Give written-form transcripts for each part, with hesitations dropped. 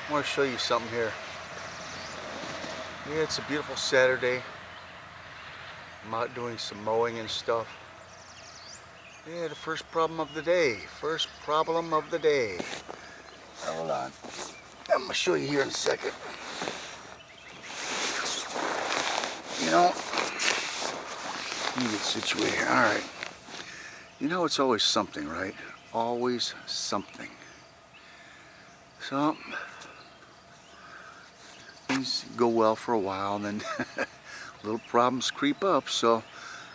I want to show you something here. Yeah, it's a beautiful Saturday. I'm out doing some mowing and stuff. Yeah, the first problem of the day. First problem of the day. Hold on. I'm going to show you here in a second. You know, let me get situated here. All right. You know, it's always something, right? Always something. So, things go well for a while, and then little problems creep up. So,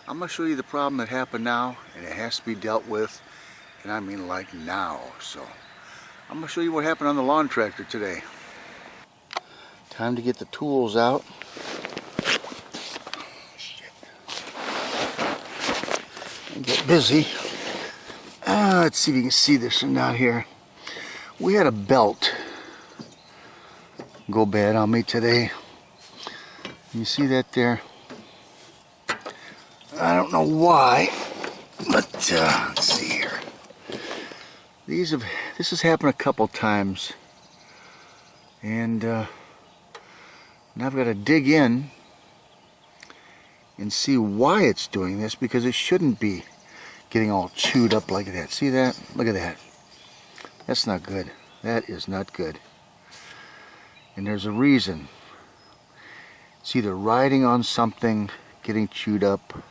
I'm going to show you the problem that happened now, and it has to be dealt with, and I mean like now. So, I'm going to show you what happened on the lawn tractor today. Time to get the tools out. Shit. And get busy. Let's see if you can see this one down here. We had a belt go bad on me today. You see that there? I don't know why, but let's see here. This has happened a couple times, and now I've got to dig in and see why it's doing this, because it shouldn't be getting all chewed up like that. See that? Look at that. That's not good. That is not good. And there's a reason. It's either riding on something, getting chewed up.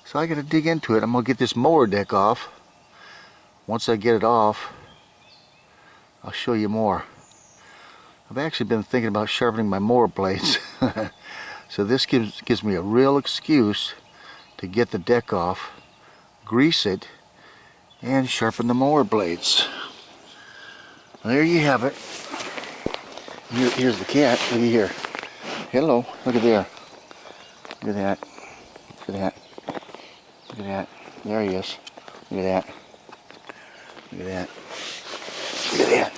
So I got to dig into it. I'm going to get this mower deck off. Once I get it off, I'll show you more. I've actually been thinking about sharpening my mower blades. So this gives me a real excuse to get the deck off, grease it, and sharpen the mower blades. There you have it. Here's the cat. Look at here. Hello. Look at there. Look at that. Look at that. Look at that. There he is. Look at that. Look at that. Look at that.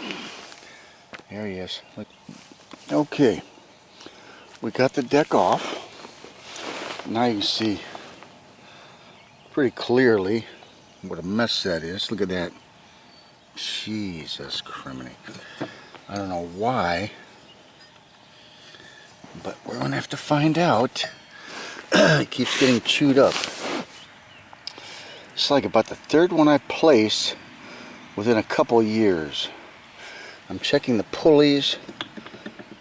There he is. Look. Okay. We got the deck off. Now you can see pretty clearly what a mess that is. Look at that. Jesus criminy. I don't know why, but we're going to have to find out. It keeps getting chewed up. It's like about the third one I place within a couple years. I'm checking the pulleys.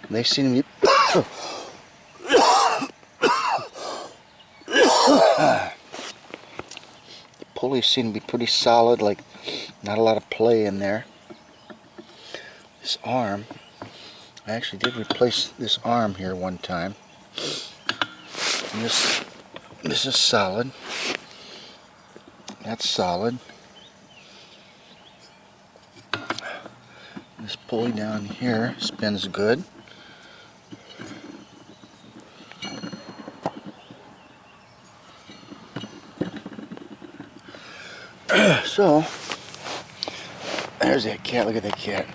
They seem to be the pulleys seem to be pretty solid, like not a lot of play in there. This arm, I actually did replace this arm here one time. And this is solid. That's solid. This pulley down here spins good. So, there's that cat. Look at that cat.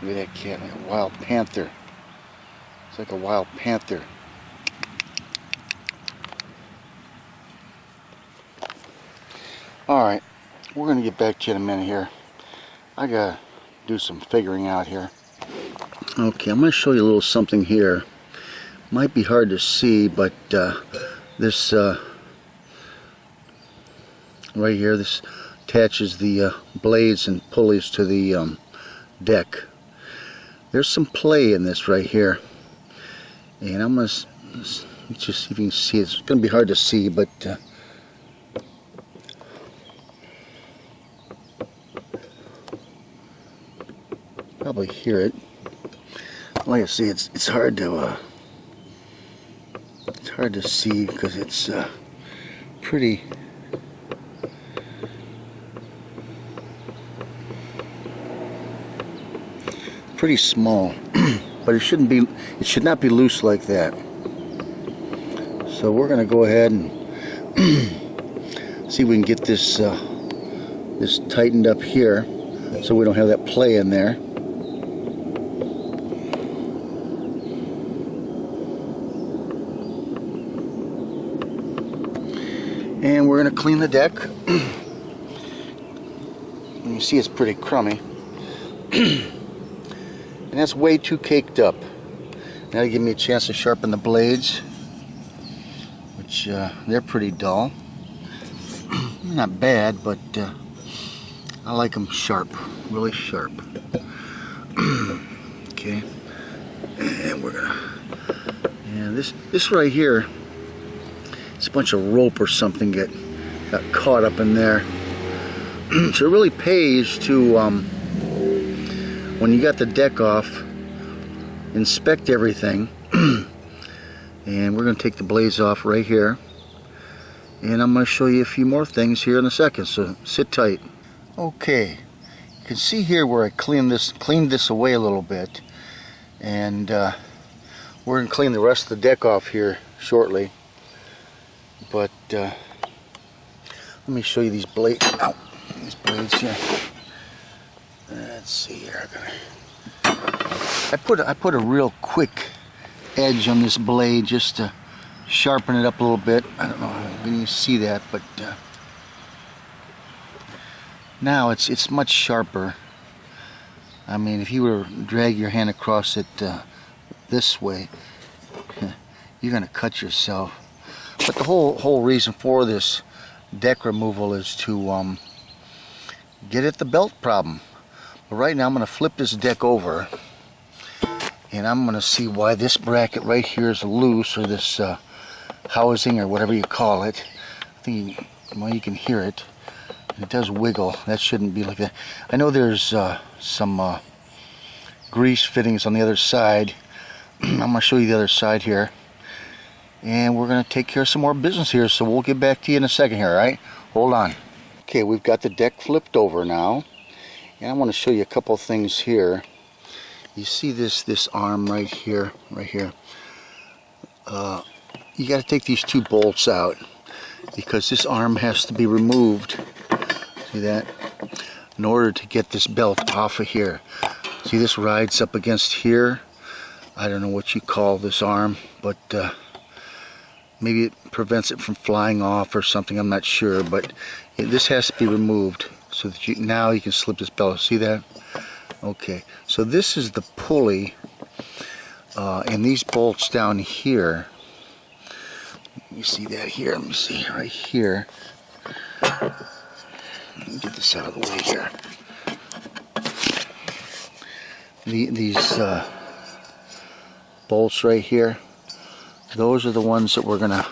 Look at that cat, like a wild panther. It's like a wild panther. Alright, we're going to get back to you in a minute here. I got to do some figuring out here. Okay, I'm going to show you a little something here. Might be hard to see, but this right here, this attaches the blades and pulleys to the deck. There's some play in this right here, and I'm going to just see if you can see it. It's going to be hard to see, but probably hear it. Like I see, it's hard to see because it's pretty small. But it should not be loose like that. So we're going to go ahead and see if we can get this this tightened up here so we don't have that play in there. And we're going to clean the deck. And you see it's pretty crummy. and that's way too caked up. That'll give me a chance to sharpen the blades, which they're pretty dull. Not bad, but I like them sharp, really sharp. Okay, and we're gonna, and this right here, it's a bunch of rope or something got caught up in there. So it really pays to, when you got the deck off, inspect everything. And we're going to take the blades off right here, and I'm going to show you a few more things here in a second, so sit tight. Okay, you can see here where I cleaned this away a little bit, and we're going to clean the rest of the deck off here shortly. But let me show you these blades. Ow, these blades here. Let's see here. I put a real quick edge on this blade just to sharpen it up a little bit. I don't know if you can see that, but now it's much sharper. I mean, if you were to drag your hand across it this way, you're gonna cut yourself. But the whole reason for this deck removal is to get at the belt problem. But right now I'm gonna flip this deck over, and I'm going to see why this bracket right here is loose, or this housing, or whatever you call it. I think you can hear it. It does wiggle. That shouldn't be like that. I know there's some grease fittings on the other side. I'm going to show you the other side here. And we're going to take care of some more business here, so we'll get back to you in a second here, alright? Hold on. Okay, we've got the deck flipped over now. And I want to show you a couple things here. You see this arm right here, You got to take these two bolts out, because this arm has to be removed. See that? In order to get this belt off of here. See, this rides up against here. I don't know what you call this arm, but maybe it prevents it from flying off or something. I'm not sure, but this has to be removed so that now you can slip this belt. See that? Okay, so this is the pulley, and these bolts down here. You see that here? Let me see right here. Let me get this out of the way here. These bolts right here, those are the ones that we're gonna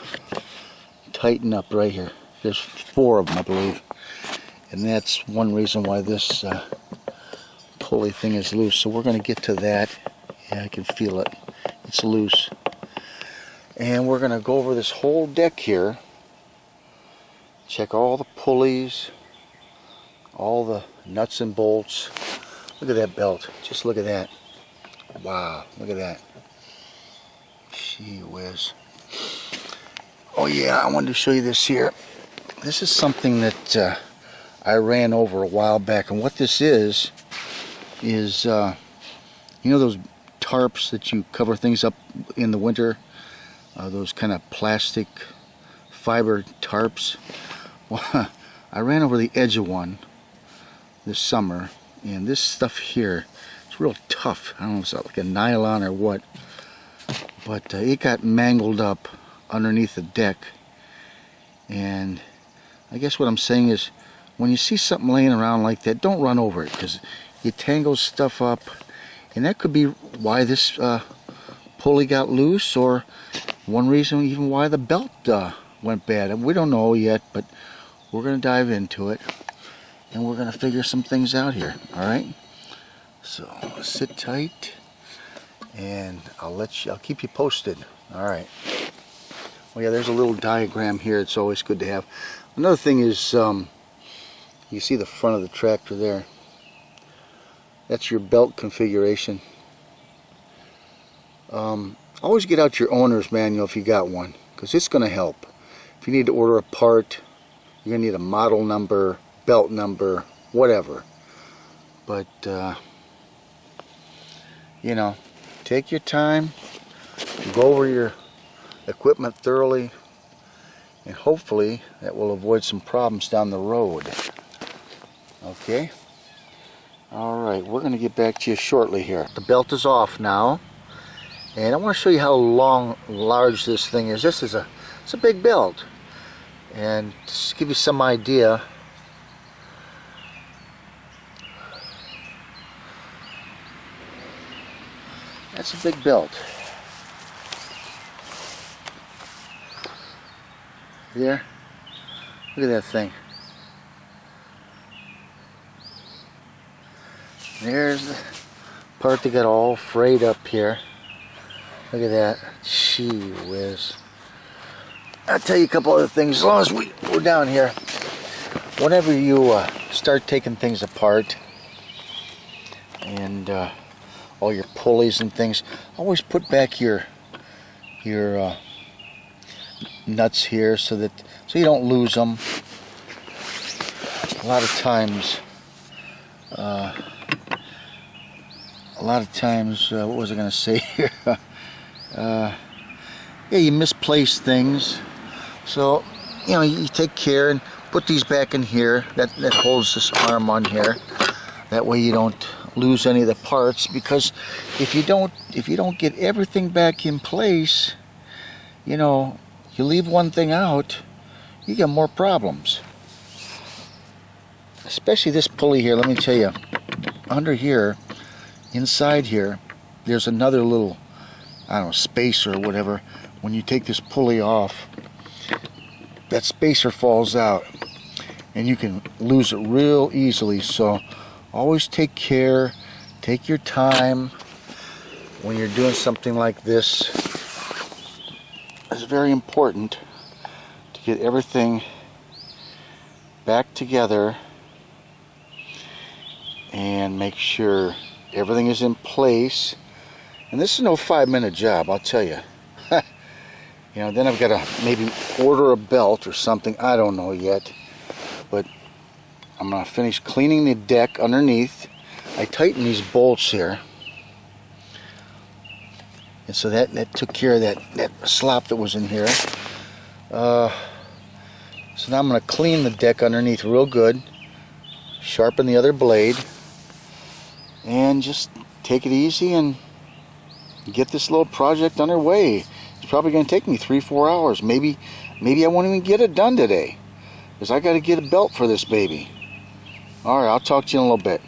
tighten up right here. There's 4 of them, I believe, and that's one reason why this pulley thing is loose. So we're going to get to that. Yeah, I can feel it. It's loose. And we're going to go over this whole deck here, check all the pulleys, all the nuts and bolts. Look at that belt. Just look at that. Wow, look at that. Gee whiz. Oh yeah, I wanted to show you this here. This is something that I ran over a while back, and what this is you know those tarps that you cover things up in the winter, those kind of plastic fiber tarps? Well, I ran over the edge of one this summer, and this stuff here, it's real tough. I don't know if it's like a nylon or what, but it got mangled up underneath the deck. And I guess what I'm saying is, when you see something laying around like that, don't run over it, because it tangles stuff up, and that could be why this pulley got loose, or one reason even why the belt went bad. And we don't know yet, but we're going to dive into it, and we're going to figure some things out here. Alright, so sit tight, and I'll keep you posted. Alright. Well, yeah, there's a little diagram here. It's always good to have. Another thing is, you see the front of the tractor there. That's your belt configuration. Always get out your owner's manual if you got one, because it's going to help. If you need to order a part, you're going to need a model number, belt number, whatever. But, you know, take your time, go over your equipment thoroughly, and hopefully that will avoid some problems down the road. Okay? Alright, we're going to get back to you shortly here. The belt is off now, and I want to show you how large this thing is. It's a big belt, and just to give you some idea, that's a big belt. There, look at that thing. There's the part that got all frayed up here. Look at that. Gee whiz. I'll tell you a couple other things as long as we're down here. Whenever you start taking things apart and all your pulleys and things, always put back your nuts here so you don't lose them. A lot of times what was I going to say here? Yeah, you misplace things, so you take care and put these back in here. That holds this arm on here. That way you don't lose any of the parts, because if you don't get everything back in place, you leave one thing out, you get more problems. Especially this pulley here. Let me tell you, under here, inside here, there's another little, I don't know, spacer or whatever. When you take this pulley off, that spacer falls out and you can lose it real easily. So always take care, take your time when you're doing something like this. It's very important to get everything back together and make sure everything is in place. And this is no 5-minute job, I'll tell you. Then I've got to maybe order a belt or something, I don't know yet. But I'm going to finish cleaning the deck underneath. I tightened these bolts here, and so that took care of that slop that was in here. So now I'm going to clean the deck underneath real good, sharpen the other blade, and just take it easy and get this little project underway. It's probably going to take me 3-4 hours. Maybe I won't even get it done today, because I got to get a belt for this baby. Alright, I'll talk to you in a little bit.